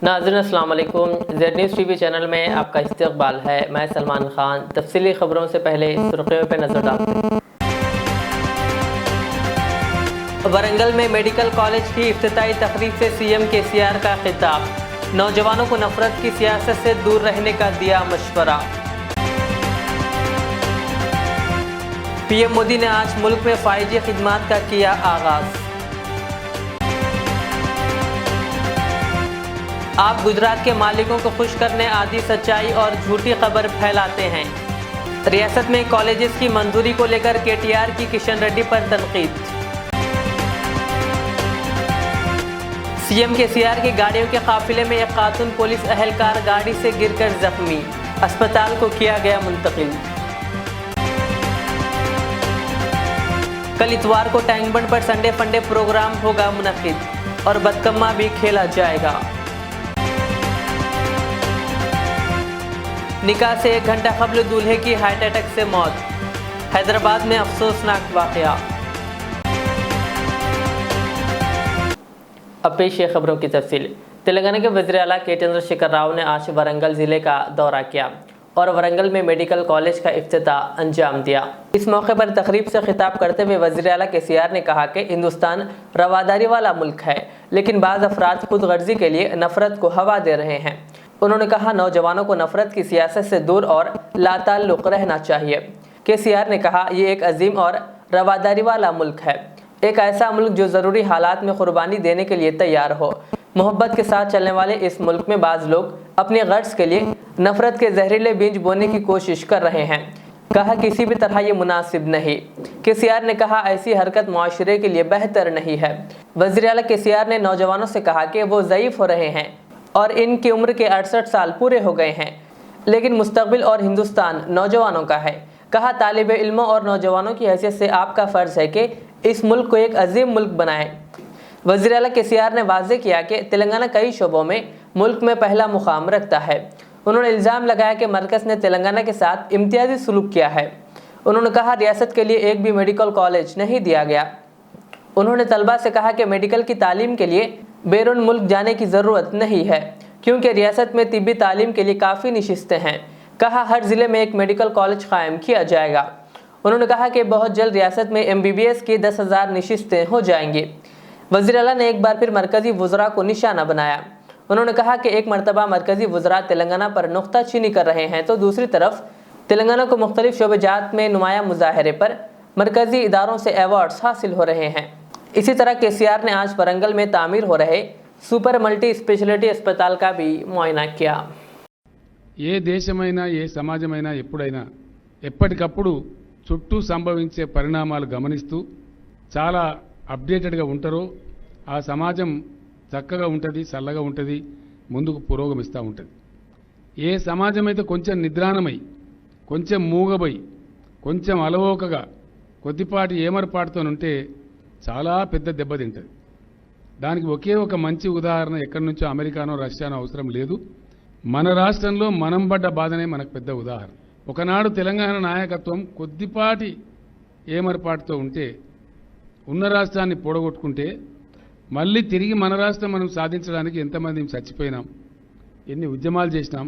नाज़रीन अस्सलाम वालेकुम। ज़ेड न्यूज़ टीवी चैनल में आपका इस्तकबाल है। मैं सलमान खान। तफसीली खबरों से पहले सुर्खियों पर नजर डालते हैं। वरंगल में मेडिकल कॉलेज की इफ्तिताई तकरीब से सीएम केसीआर का खिताब। नौजवानों को नफरत की सियासत से दूर रहने का दिया मशवरा। पीएम मोदी ने आज मुल्क में 5G खिदमात का किया आगाज। आप गुजरात के मालिकों को खुश करने आदि सच्चाई और झूठी खबर फैलाते हैं। रियासत में कॉलेजेस की मंजूरी को लेकर केटीआर की किशन रेड्डी पर तनकीद। सीएम केसीआर की गाड़ियों के काफिले में एक खातून पुलिस अहलकार गाड़ी से गिरकर जख्मी, अस्पताल को किया गया मुंतकिल। कल इतवार को टैंक बंड पर संडे फंडे प्रोग्राम होगा मुनक्किद और बदकम्मा भी खेला जाएगा। निकाह से 1 घंटा कबल दूल्हे की हार्ट अटैक से मौत। हैदराबाद में अफसोसनाक वाकया। अब पेश है खबरों की तफसील। तेलंगाना के वज़ीर आला के चंद्रशेखर राव ने आज वरंगल ज़िले का दौरा किया और वरंगल में मेडिकल कॉलेज का इफ्तिताह अंजाम दिया। इस मौके पर तकरीब से खिताब करते हुए वज़ीर आला केसीआर ने कहा कि हिंदुस्तान रवादारी वाला मुल्क है, लेकिन बाज़ अफराद खुद गर्जी के लिए नफरत को हवा दे रहे हैं। उन्होंने कहा नौजवानों को नफरत की सियासत से दूर और लाताल्लुक़ रहना चाहिए। केसीआर ने कहा ये एक अजीम और रवादारी वाला मुल्क है, एक ऐसा मुल्क जो ज़रूरी हालात में कुर्बानी देने के लिए तैयार हो। मोहब्बत के साथ चलने वाले इस मुल्क में बाज़ लोग अपने गर्ज के लिए नफरत के जहरीले बीज बोने की कोशिश कर रहे हैं। कहा किसी भी तरह ये मुनासिब नहीं। केसीआर ने कहा ऐसी हरकत मुआशरे के लिए बेहतर नहीं है। वज़ीर आला केसीआर ने नौजवानों से कहा कि वो ज़ईफ़ हो रहे हैं और इनकी उम्र के 68 साल पूरे हो गए हैं, लेकिन मुस्तकबिल और हिंदुस्तान नौजवानों का है। कहा तालिब इल्मों और नौजवानों की हैसियत से आपका फ़र्ज़ है कि इस मुल्क को एक अजीम मुल्क बनाएं। वज़ीर आला केसीआर ने वाज़ेह किया कि तेलंगाना कई शोबों में मुल्क में पहला मुकाम रखता है। उन्होंने इल्ज़ाम लगाया कि मरकज़ ने तेलंगाना के साथ इम्तियाजी सलूक किया है। उन्होंने कहा रियासत के लिए एक भी मेडिकल कॉलेज नहीं दिया गया। उन्होंने तलबा से कहा कि मेडिकल की तालीम के लिए बैरून मुल्क जाने की ज़रूरत नहीं है, क्योंकि रियासत में तिब्बी तालीम के लिए काफ़ी नशिस्तें हैं। कहा हर ज़िले में एक मेडिकल कॉलेज कायम किया जाएगा। उन्होंने कहा कि बहुत जल्द रियासत में MBBS की 10,000 नशिस्तें हो जाएंगी। वज़ीर आला ने एक बार फिर मरकज़ी वज़रा को निशाना बनाया। उन्होंने कहा कि एक मरतबा मरकज़ी वज़रा तेलंगाना पर नुक्ताचीनी कर रहे हैं तो दूसरी तरफ तेलंगाना को मुख्तलिफ शोबेजात में नुमाया मुजाहरे पर मरकज़ी इदारों से अवार्ड्स हासिल हो रहे हैं। इसी तरह केसीआर ने आज वरंगल में तामीर हो रहे सुपर मल्टी स्पेशलिटी अस्पताल का भी मुआयना किया। ఏ దేశమైనా ఏ సమాజమైనా ఎప్పుడైనా ఎప్పటికప్పుడు చుట్టూ సంభవించే పరిణామాలు గమనిస్తూ చాలా అప్డేటెడ్గా ఉంటారో ఆ సమాజం చక్కగా ఉంటుంది, చల్లగా ఉంటుంది, ముందుకు పురోగమిస్తూ ఉంటుంది. ఏ సమాజం అయితే కొంచెం నిద్రాణమై, కొంచెం మూగబై, కొంచెం అలవోకగా కొద్దిపాటి ఏమరపాటుతోనుంటే చాలా పెద్ద దెబ్బతింటుంది. దానికి ఒకే ఒక మంచి ఉదాహరణ ఎక్కడి నుంచో అమెరికానో రష్యానో అవసరం లేదు. మన రాష్ట్రంలో మనం పడ్డ బాధనే మనకు పెద్ద ఉదాహరణ. ఒకనాడు తెలంగాణ నాయకత్వం కొద్దిపాటి ఏమరపాటుతో ఉంటే ఉన్న రాష్ట్రాన్ని పొడగొట్టుకుంటే మళ్ళీ తిరిగి మన రాష్ట్రం మనం సాధించడానికి ఎంతమంది చచ్చిపోయినాం, ఎన్ని ఉద్యమాలు చేసినాం,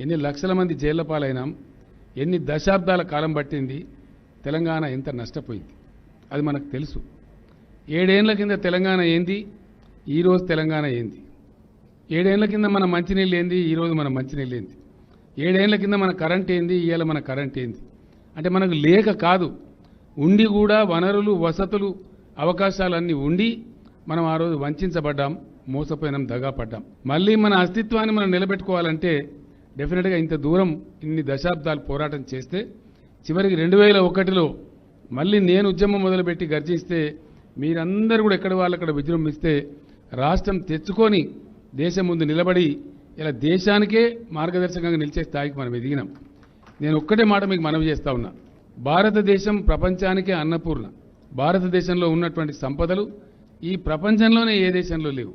ఎన్ని లక్షల మంది జైళ్ల పాలైనాం, ఎన్ని దశాబ్దాల కాలం పట్టింది, తెలంగాణ ఎంత నష్టపోయింది అది మనకు తెలుసు. 7 ఏళ్ల కింద తెలంగాణ ఏంది, ఈరోజు తెలంగాణ ఏంది? 7 ఏళ్ల కింద మన మంచినీళ్ళు ఏంది, ఈరోజు మన మంచినీళ్ళు ఏంది? 7 ఏళ్ల కింద మన కరెంట్ ఏంది, ఇవాళ మన కరెంట్ ఏంది? అంటే మనకు లేక కాదు, ఉండి కూడా వనరులు, వసతులు, అవకాశాలన్నీ ఉండి మనం ఆ రోజు వంచబడ్డాం, మోసపోయినాం, దగాపడ్డాం. మళ్ళీ మన అస్తిత్వాన్ని మనం నిలబెట్టుకోవాలంటే డెఫినెట్గా ఇంత దూరం ఇన్ని దశాబ్దాలు పోరాటం చేస్తే చివరికి 2001లో మళ్ళీ నేను ఉద్యమం మొదలుపెట్టి గర్జిస్తే మీరందరూ కూడా ఎక్కడ వాళ్ళు అక్కడ విజృంభిస్తే రాష్ట్రం తెచ్చుకొని దేశం ముందు నిలబడి ఇలా దేశానికే మార్గదర్శకంగా నిలిచే స్థాయికి మనం ఎదిగినాం. నేను ఒక్కటే మాట మీకు మనవి చేస్తా ఉన్నా, భారతదేశం ప్రపంచానికే అన్నపూర్ణ. భారతదేశంలో ఉన్నటువంటి సంపదలు ఈ ప్రపంచంలోనే ఏ దేశంలో లేవు.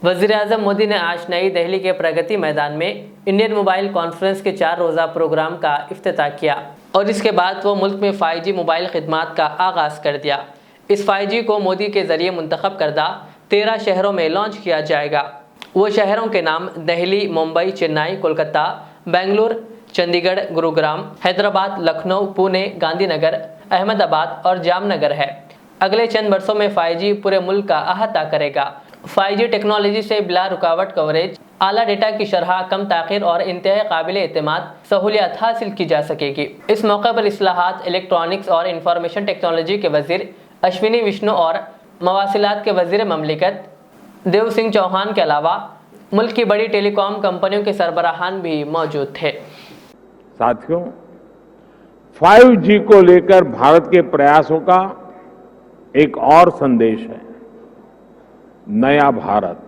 वज़ीर आज़म मोदी ने आज नई दिल्ली के प्रगति मैदान में इंडियन मोबाइल कॉन्फ्रेंस के 4 रोज़ा प्रोग्राम का इफ्तिताह किया और इसके बाद वो मुल्क में 5G मोबाइल खिदमात का आगाज़ कर दिया। इस 5G को मोदी के ज़रिए मुंतखब करदा 13 शहरों में लॉन्च किया जाएगा। वो शहरों के नाम दिल्ली, मुंबई, चेन्नई, कोलकाता, बेंगलुरु, चंडीगढ़, गुरुग्राम, हैदराबाद, लखनऊ, पुणे, गांधीनगर, अहमदाबाद और जामनगर है। अगले चंद वर्षों में 5G पूरे मुल्क का अहाता करेगा। 5G टेक्नोलॉजी से बिला रुकावट कवरेज, आला डेटा की शरह, कम ताखिर और इंतहाई काबिल एतमाद सहूलियत हासिल की जा सकेगी। इस मौके पर इस्लाहात, इलेक्ट्रॉनिक्स और इंफॉर्मेशन टेक्नोलॉजी के वजीर अश्विनी विष्णु और मवासिलात के वजीर ममलिकत देव सिंह चौहान के अलावा मुल्क की बड़ी टेलीकॉम कंपनियों के सरबराहान भी मौजूद थे। साथियों, 5G को लेकर भारत के प्रयासों का एक और संदेश है, नया भारत।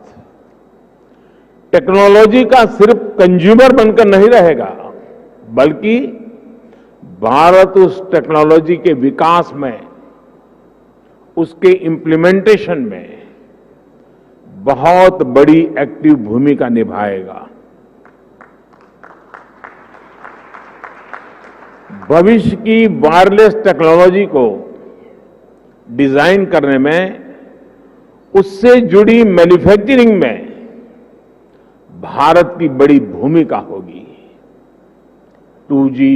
टेक्नोलॉजी का सिर्फ कंज्यूमर बनकर नहीं रहेगा, बल्कि भारत उस टेक्नोलॉजी के विकास में, उसके इम्प्लीमेंटेशन में बहुत बड़ी एक्टिव भूमिका निभाएगा। भविष्य की वायरलेस टेक्नोलॉजी को डिजाइन करने में, उससे जुड़ी मैन्युफैक्चरिंग में भारत की बड़ी भूमिका होगी। 2G,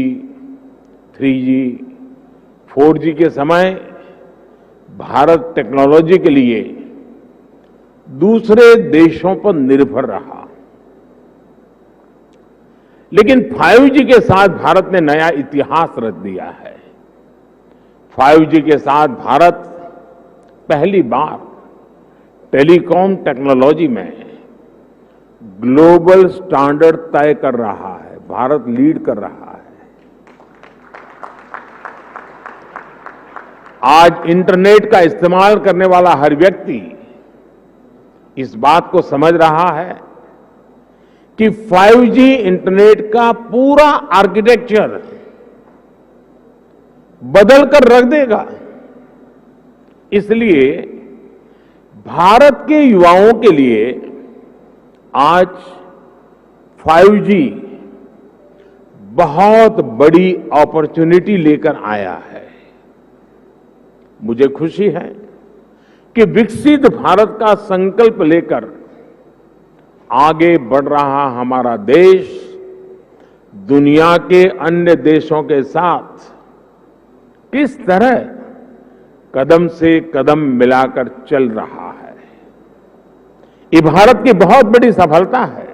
3G, 4G के समय भारत टेक्नोलॉजी के लिए दूसरे देशों पर निर्भर रहा, लेकिन 5G के साथ भारत ने नया इतिहास रच दिया है। 5G के साथ भारत पहली बार टेलीकॉम टेक्नोलॉजी में ग्लोबल स्टैंडर्ड तय कर रहा है। भारत लीड कर रहा है। आज इंटरनेट का इस्तेमाल करने वाला हर व्यक्ति इस बात को समझ रहा है कि 5G इंटरनेट का पूरा आर्किटेक्चर बदल कर रख देगा। इसलिए भारत के युवाओं के लिए आज 5G बहुत बड़ी अपॉर्चुनिटी लेकर आया है। मुझे खुशी है कि विकसित भारत का संकल्प लेकर आगे बढ़ रहा हमारा देश दुनिया के अन्य देशों के साथ किस तरह कदम से कदम मिलाकर चल रहा है। ये भारत की बहुत बड़ी सफलता है।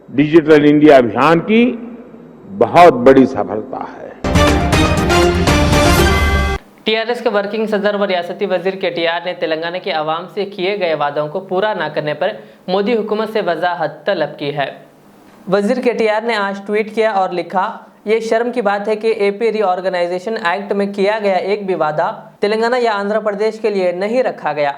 डिजिटल इंडिया अभियान की बहुत बड़ी सफलता है। टीआरएस के वर्किंग सदर व रियासती वजीर केटीआर ने तेलंगाना के आवाम से किए गए वादों को पूरा न करने पर मोदी हुकूमत से वजाहत तलब की है। वजीर केटीआर ने आज ट्वीट किया और लिखा, ये शर्म की बात है कि एपी रीऑर्गेनाइजेशन एक्ट में किया गया एक भी वादा तेलंगाना या आंध्र प्रदेश के लिए नहीं रखा गया।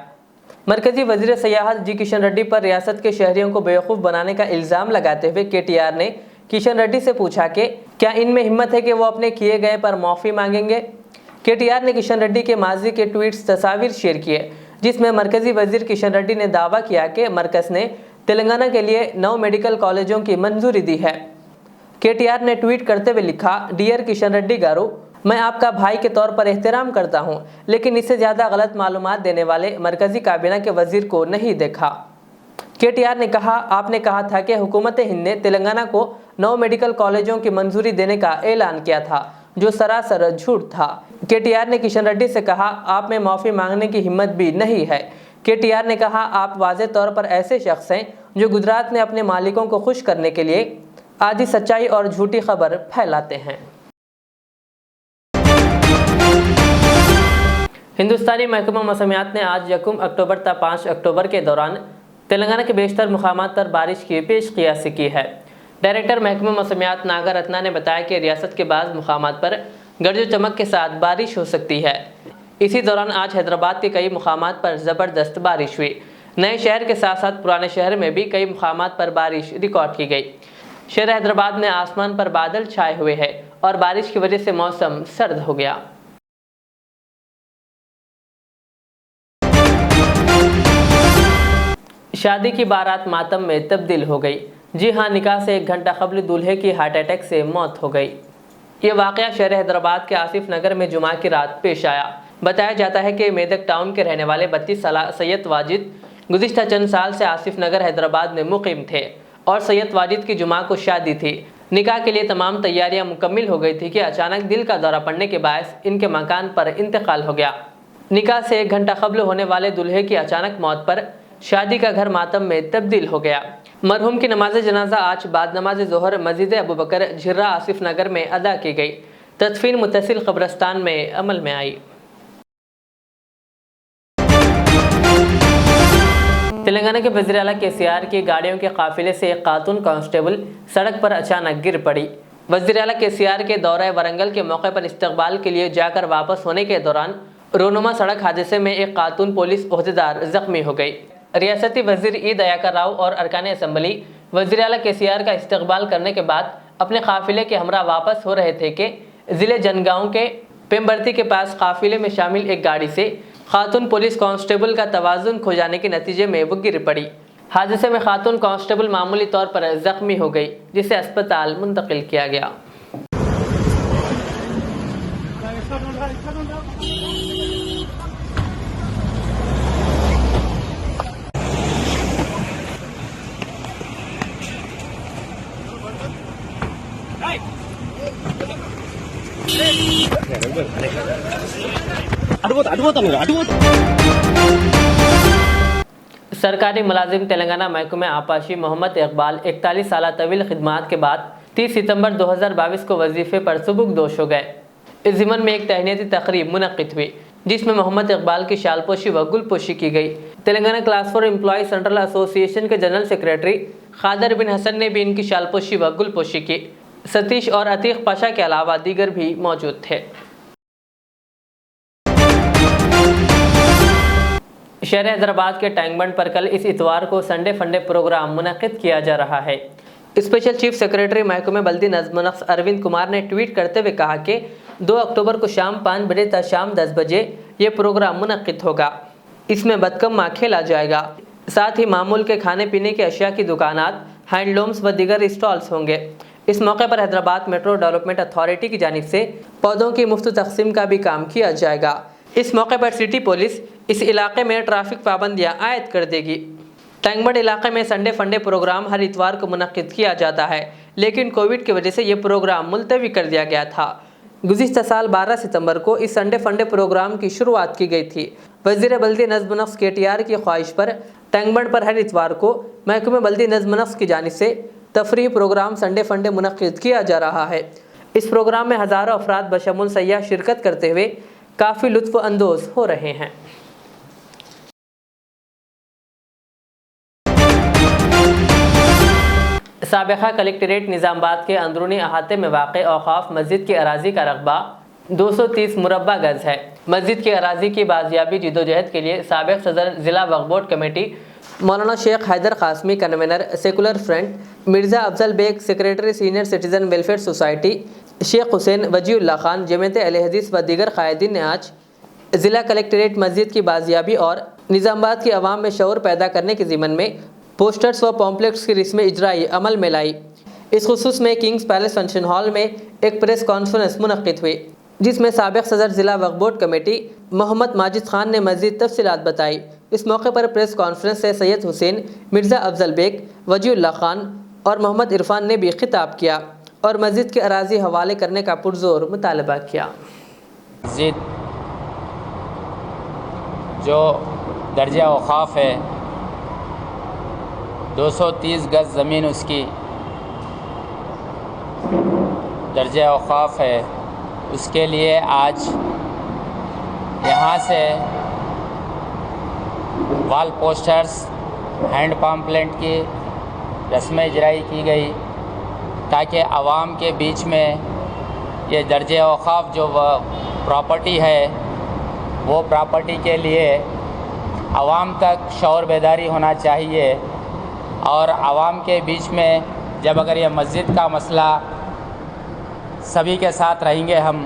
मरकजी वजीर सयाहत जी किशन रेड्डी पर रियासत के शहरियों को बेवकूफ़ बनाने का इल्ज़ाम लगाते हुए केटीआर ने किशन रेड्डी से पूछा कि क्या इनमें हिम्मत है कि वो अपने किए गए पर माफ़ी मांगेंगे। केटीआर ने किशन रेड्डी के माजी के ट्वीट्स तस्वीर शेयर किए, जिसमें मरकजी वजीर किशन रेड्डी ने दावा किया कि मरकज़ ने तेलंगाना के लिए 9 मेडिकल कॉलेजों की मंजूरी दी है। केटीआर ने ट्वीट करते हुए लिखा, डियर किशन रेड्डी गारू, मैं आपका भाई के तौर पर एहतराम करता हूं, लेकिन इससे ज़्यादा गलत मालूमात देने वाले मरकजी काबीना के वजीर को नहीं देखा। केटीआर ने कहा, आपने कहा था कि हुकूमत हिंद ने तेलंगाना को 9 मेडिकल कॉलेजों की मंजूरी देने का ऐलान किया था, जो सरासर झूठ था। केटीआर ने किशन रेड्डी से कहा, आप में माफ़ी मांगने की हिम्मत भी नहीं है। केटीआर ने कहा, आप वाज़े तौर पर ऐसे शख्स हैं जो गुजरात में अपने मालिकों को खुश करने के लिए आधी सच्चाई और झूठी खबर फैलाते हैं। हिंदुस्तानी महकमा मौसमियात ने आज 1 अक्टूबर तक 5 अक्टूबर के दौरान तेलंगाना के बेशतर मुकामात पर बारिश की पेशकियासी की है। डायरेक्टर महकमा मौसमियात नागा रत्ना ने बताया कि रियासत के बाद मुकामात पर गरज चमक के साथ बारिश हो सकती है। इसी दौरान आज हैदराबाद के कई मुकामात पर ज़बरदस्त बारिश हुई। नए शहर के साथ साथ पुराने शहर में भी कई मुकामात पर बारिश रिकॉर्ड की गई। शहर हैदराबाद में आसमान पर बादल छाए हुए हैं और बारिश की वजह से मौसम सर्द हो गया। शादी की बारात मातम में तब्दील हो गई। जी हां, निकाह से 1 घंटा कबल दूल्हे की हार्ट अटैक से मौत हो गई। ये वाकया शहर हैदराबाद के आसिफ नगर में जुमा की रात पेश आया। बताया जाता है कि मेदक टाउन के रहने वाले 32 साल सैयद वाजिद गुज़िश्ता चंद साल से आसिफ नगर हैदराबाद में मुकीम थे और सैयद वाजिद की जुमा को शादी थी। निकाह के लिए तमाम तैयारियां मुकम्मिल हो गई थी कि अचानक दिल का दौरा पड़ने के बायस इनके मकान पर इंतकाल हो गया। निकाह से 1 घंटा कब्ल होने वाले दूल्हे की अचानक मौत पर शादी का घर मातम में तब्दील हो गया। मरहूम की नमाज जनाजा आज बाद नमाज ज़ोहर मस्जिद अबू बकर झिर्रा आसिफ नगर में अदा की गई। तदफीन मुत्तसिल कब्रस्तान में अमल में आई। तेलंगाना के वज़ीर आला KCR की गाड़ियों के काफिले से एक खातून कांस्टेबल सड़क पर अचानक गिर पड़ी। वज़ीर आला KCR के दौरे वरंगल के मौके पर इस्तकबाल के लिए जाकर वापस होने के दौरान रोनुमा सड़क हादसे में एक खातून पुलिस ओहदेदार जख्मी हो गई। रियासती वज़ीर ई दयाकर राव और अरकान असम्बली वज़ीर आला KCR का इस्तकबाल करने के बाद अपने काफिले के हमरा वापस हो रहे थे कि ज़िले जनगांव के पेम्बर्ती के पास काफिले में शामिल एक गाड़ी से खातून पुलिस कांस्टेबल का तवाज़ुन खो जाने के नतीजे में वो गिर पड़ी। हादसे में खातून कांस्टेबल मामूली तौर पर जख्मी हो गई, जिसे अस्पताल मुंतकिल किया गया। सरकारी मुलाजिम तेलंगाना महकमे आपाशी मोहम्मद इकबाल 41 साल तवील खिदमात के बाद 30 सितंबर 2022 को वजीफे पर सुबुकदोश हो गए। इस ज़िमन में एक तहनीती तकरीब मुनक्किद हुई जिसमें मोहम्मद इकबाल की शालपोशी व गुलपोशी की गई। Telangana class 4 employ central association के जनरल सेक्रेटरी खादर बिन हसन ने भी इनकी शालपोशी व गुलपोशी की। सतीश और अतीक पाशा के अलावा दीगर भी मौजूद थे। शहर हैदराबाद के टैंक बंड पर कल इस इतवार को संडे फंडे प्रोग्राम मुनक्किद किया जा रहा है। स्पेशल चीफ सेक्रेटरी महकमे बल्दी नज़्म नफ्स अरविंद कुमार ने ट्वीट करते हुए कहा कि 2 अक्टूबर को शाम 5 बजे तक शाम 10 बजे ये प्रोग्राम मुनक्किद होगा। इसमें बदकम्मा खेला जाएगा। साथ ही मामूल के खाने पीने की अशिया की दुकानात, हैंडलूम्स व दीगर स्टॉल्स होंगे। इस मौके पर हैदराबाद मेट्रो डेवलपमेंट अथॉरिटी की जानिब से पौधों की मुफ्त तकसीम का भी काम किया जाएगा। इस मौके पर सिटी पुलिस इस इलाके में ट्रैफिक पाबंदियां आयद कर देगी। टैंकबंड इलाके में संडे फंडे प्रोग्राम हर इतवार को मुनक्किद किया जाता है, लेकिन कोविड की वजह से ये प्रोग्राम मुलतवी कर दिया गया था। गुज़िश्ता साल 12 सितंबर को इस संडे फंडे प्रोग्राम की शुरुआत की गई थी। वज़ीर बल्दी नज़्म नफ्स KTR की ख्वाहिश पर टैंकबंड पर हर इतवार को महकमे बल्दी नज़्म नफ्स की जानिब से तफरीह प्रोग्राम संडे फंडे मुनक्किद किया जा रहा है। इस प्रोग्राम में हज़ारों अफराद बशमूल सयाह शिरकत करते हुए काफ़ी लुत्फ़ अंदोज़ हो रहे हैं। साबिक़ा कलेक्ट्रेट निज़ामाबाद के अंदरूनी अहाते में वाक़े औक़ाफ़ मस्जिद की अराज़ी का रकबा 230 मुरब्बा गज़ है। मस्जिद की अराज़ी की बाजियाबी जिदोजहद के लिए साबिक़ सदर ज़िला वक्फ़ board committee Maulana Sheikh Haider Qasmi, convener secular front, Mirza Afzal Baig secretary senior citizen welfare society, Sheikh Hussain Wajiullah Khan, Jamaat Ahle Hadees व दीगर कायदीन ने आज ज़िला कलेक्ट्रेट मस्जिद की बाजियाबी और निज़ामाबाद की आवाम में शऊर पैदा करने के ज़िमन में पोस्टर्स व पॉम्पलेट्स की रस्म इजराई अमल में लाई। इस खुसूस में किंग्स पैलेस फंक्शन हॉल में एक प्रेस कॉन्फ्रेंस मुनक्किद हुई, जिसमें साबिक़ सदर ज़िला वक्फ़ बोर्ड कमेटी मोहम्मद माजिद खान ने मज़ीद तफसीलात बताई। इस मौके पर प्रेस कॉन्फ्रेंस से सैयद हुसैन, मिर्ज़ा अफजल बेग, वजीउल्लाह खान और मोहम्मद इरफान ने भी खिताब किया और मस्जिद के अराज़ी हवाले करने का पुरजोर मुतालबा किया। मस्जिद जो दर्जा औक़ाफ़ है, 230 गज़ ज़मीन उसकी दर्जा औक़ाफ़ है, उसके लिए आज यहाँ से वाल पोस्टर्स, हैंड पम्पलेट की रस्म इजराई की गई ताकि आवाम के बीच में ये दर्जे औक़ाफ़ जो प्रॉपर्टी है वो प्रॉपर्टी के लिए आवाम तक शऊर बेदारी होना चाहिए। और आवाम के बीच में जब अगर ये मस्जिद का मसला सभी के साथ रहेंगे हम,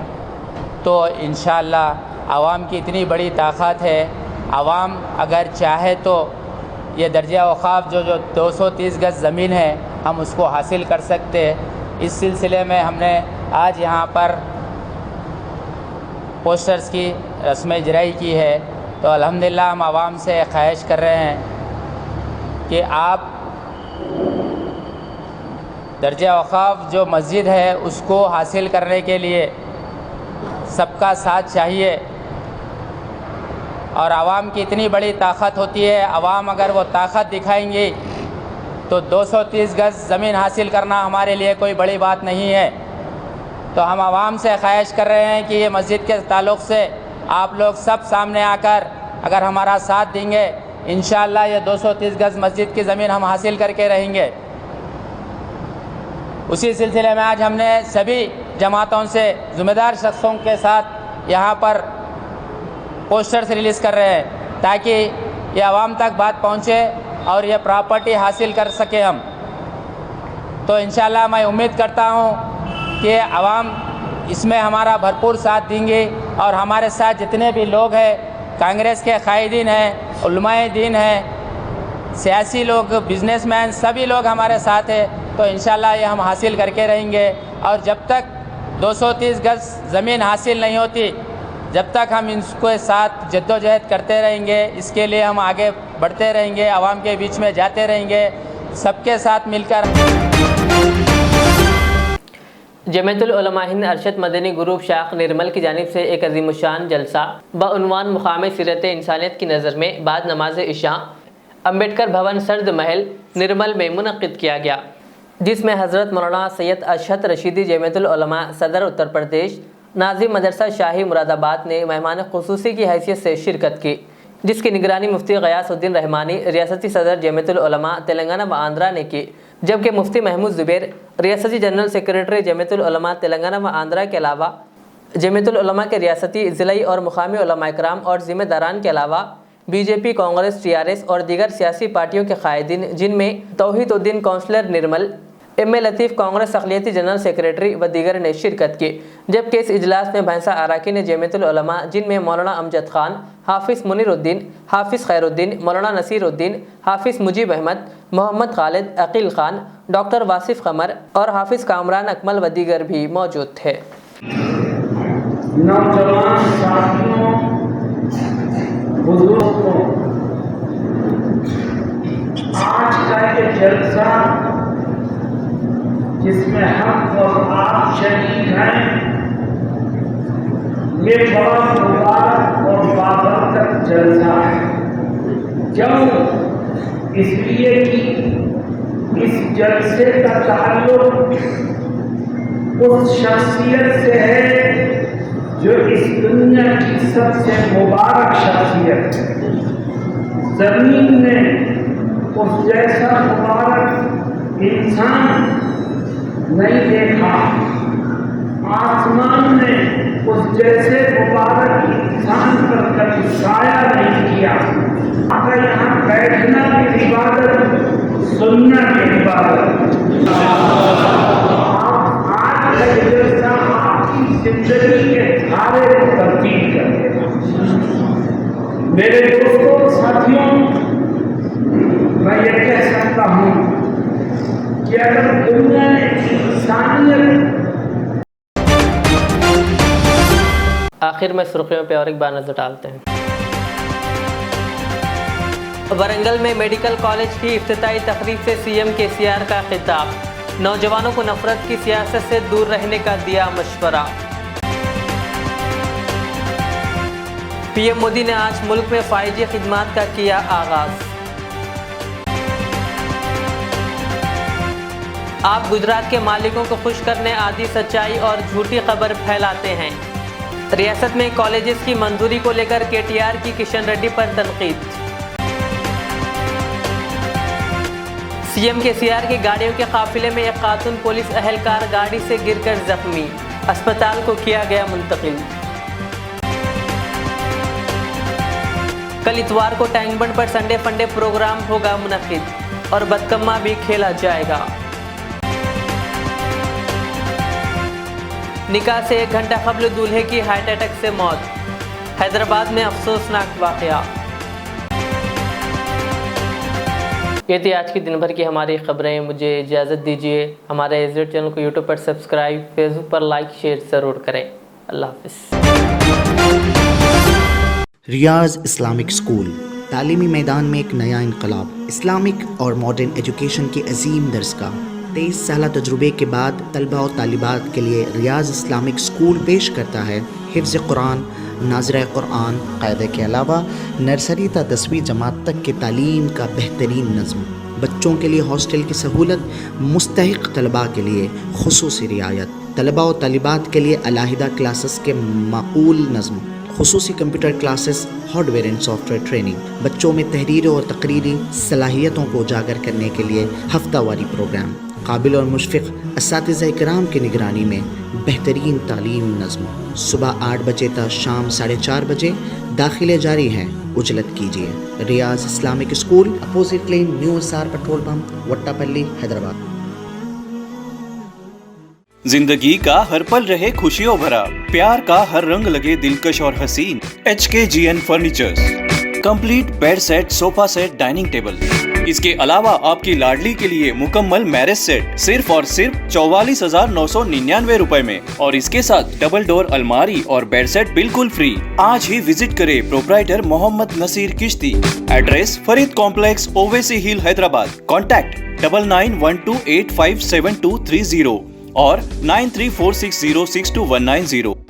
तो इंशाअल्लाह आवाम की इतनी बड़ी ताकत है, आवाम अगर चाहे तो ये दर्जा औक़ाफ़ जो 230 गज़ ज़मीन है हम उसको हासिल कर सकते हैं। इस सिलसिले में हमने आज यहाँ पर पोस्टर्स की रस्म इजराई की है। तो अल्हम्दुलिल्लाह हम आवाम से ख्वाहिश कर रहे हैं कि आप दर्जा औक़ाफ़ जो मस्जिद है उसको हासिल करने के लिए सबका साथ चाहिए। और आवाम की इतनी बड़ी ताकत होती है, आवाम अगर वो ताकत दिखाएंगी तो 230 गज़ ज़मीन हासिल करना हमारे लिए कोई बड़ी बात नहीं है। तो हम आवाम से ख्वाहिश कर रहे हैं कि ये मस्जिद के ताल्लुक़ से आप लोग सब सामने आकर अगर हमारा साथ देंगे, इंशाअल्लाह ये 230 गज़ मस्जिद की ज़मीन हम हासिल करके रहेंगे। उसी सिलसिले में आज हमने सभी जमातों से ज़िम्मेदार शख्सों के साथ यहाँ पर पोस्टर्स रिलीज़ कर रहे हैं ताकि ये आवाम तक बात पहुँचे और ये प्रॉपर्टी हासिल कर सके हम। तो इंशाअल्लाह मैं उम्मीद करता हूँ कि आवाम इसमें हमारा भरपूर साथ देंगे और हमारे साथ जितने भी लोग हैं, कांग्रेस के कायदीन हैं, उलमाए दीन हैं, सियासी लोग, बिजनेसमैन, सभी लोग हमारे साथ हैं। तो इंशाअल्लाह ये हम हासिल करके रहेंगे। और जब तक 230 गज़ ज़मीन हासिल नहीं होती, जब तक हम इसके साथ जद्दोजहद करते रहेंगे, इसके लिए हम आगे बढ़ते रहेंगे, आवाम के बीच में जाते रहेंगे, सबके साथ मिलकर। जमीयतुल उलमा हिंद अरशद मदनी ग्रुप शाख निर्मल की जानिब से एक अज़ीमुशान जलसा बउन्वान मुक़ाम सीरत इंसानियत की नज़र में बाद नमाज इशा अम्बेडकर भवन सर्द महल निर्मल में मुनक़िद किया गया, जिसमें हज़रत मौलाना सैयद अशहद रशीदी जमीयतुल उलमा सदर उत्तर प्रदेश नाज़िम मदरसा शाही मुरादाबाद ने मेहमान ख़ुसूसी की हैसियत से शिरकत की, जिसकी निगरानी मुफ्ती ग़यासुद्दीन रहमानी रियासती सदर जमीयतुल उलमा तेलंगाना व आंध्रा ने की, जबकि मुफ्ती महमूद ज़ुबैर रियासती जनरल सेक्रेटरी जमीयतुल उलमा तेलंगाना व आंध्रा के अलावा जमीयतुल उलमा के रियासती, ज़िलाई और मुक़ामी उलमा इकराम और ज़िम्मेदारान के अलावा बीजेपी, कांग्रेस, टीआरएस और दीगर सियासी पार्टियों के कायदीन, जिनमें Tauheeduddin councillor Nirmal, M A Latif Congress अक़लियती जनरल सेक्रेटरी व दीगर ने शिरकत की। जबकि इस इजलास में भैंसा अराकीन जमीयतुल उलमा, जिनमें मौलाना अमजद खान, हाफिज़ मुनीरुद्दीन, हाफिज़ खैरुद्दीन, मौलाना नसीरुद्दीन, हाफिज़ मुजीब अहमद, मोहम्मद खालिद, अकील खान, डॉक्टर वासिफ़ क़मर और हाफिज़ कामरान अकमल व दीगर भी मौजूद थे। नौजवान साथियों, बुजुर्गों, आज का ये जलसा जिसमें हम और आप शरीक हैं, ये बड़ा मुबारक और बाबरकत जलसा है। क्यों? इसलिए कि इस जलसे का ताल्लुक उस शख्सियत से है जो इस दुनिया की सबसे मुबारक शख्सियत है। जमीन ने उस जैसा मुबारक इंसान नहीं देखा, आसमान ने उस जैसे मुबारक इंसान पर कभी साया नहीं किया। अगर यहाँ बैठना की इबादत, सुनना की इबादत, आज का जलसा आपकी जिंदगी के धारे को तब्दील कर देगा। मेरे दोस्तों, साथियों, मैं ये कह सकता हूँ कि अगर दुनिया ने इंसानियत। आखिर में सुर्खियों पे और एक बार नजर डालते हैं। वरंगल में मेडिकल कॉलेज की इफ्तिताई तकरीब से सीएम केसीआर का खिताब, नौजवानों को नफरत की सियासत से दूर रहने का दिया मशवरा। पीएम मोदी ने आज मुल्क में 5G खिदमात का किया आगाज। आप गुजरात के मालिकों को खुश करने आदि सच्चाई और झूठी खबर फैलाते हैं। रियासत में कॉलेजेस की मंजूरी को लेकर केटीआर की किशन रेड्डी पर तनकीद। सीएम केसीआर की गाड़ियों के काफिले में एक खातून पुलिस अहलकार गाड़ी से गिरकर जख्मी, अस्पताल को किया गया मुंतकिल। कल इतवार को टैंक बंड पर संडे फंडे प्रोग्राम होगा मुनक्किद और बदकम्मा भी खेला जाएगा। निकाह से 1 घंटा कबल दूल्हे की हार्ट अटैक से मौत, हैदराबाद में अफसोसनाक वाकया। ये थी आज की दिन भर की हमारी खबरें। मुझे इजाज़त दीजिए। हमारे एज़ेड चैनल को यूट्यूब पर सब्सक्राइब, फेसबुक पर लाइक शेयर ज़रूर करें। अल्लाह हाफिज़। रियाज इस्लामिक स्कूल तालीमी मैदान में एक नया इनकलाब। इस्लामिक और मॉडर्न एजुकेशन की अजीम दरसगाह 23 साल तजुर्बे के बाद तलबा और तालिबात के लिए रियाज इस्लामिक स्कूल पेश करता है हिफ्ज़ कुरान, नाज़िरा कुरान क़ायदे के अलावा नर्सरी ता 10वीं जमात तक की तालीम का बेहतरीन नज़्म। बच्चों के लिए हॉस्टल की सहूलत, मुस्तहिक़ तलबा के लिए खुसूसी रियायत, तलबा और तालिबात के लिए अलहदा क्लासेस के माकूल नज़्म, खुसूसी computer classes, hardware and software training, बच्चों में तहरीरी और तकरीरी सलाहियतों को उजागर करने के लिए हफ्तावारी प्रोग्राम, काबिल और मुशफ़िक़ असातिज़ा इकराम की निगरानी में बेहतरीन तालीम नज़्म। सुबह 8 बजे तक शाम 4:30 बजे दाखिले जारी हैं, उजलत कीजिए। Riyaz Islamic school, opposite lane, new SR petrol pump, Vattapalli, Hyderabad. जिंदगी का हर पल रहे खुशियों भरा, प्यार का हर रंग लगे दिलकश और हसीन। HKGN furnitures, complete bed set, sofa set, dining table. इसके अलावा आपकी लाडली के लिए मुकम्मल मैरिज सेट सिर्फ और सिर्फ 44,999 रुपए में, और इसके साथ डबल डोर अलमारी और बेड सेट बिल्कुल फ्री। आज ही विजिट करें प्रोप्राइटर मोहम्मद नसीर किश्ती। एड्रेस फरीद कॉम्प्लेक्स, ओवैसी हिल, हैदराबाद। कॉन्टैक्ट 9912857230 और 9346062190।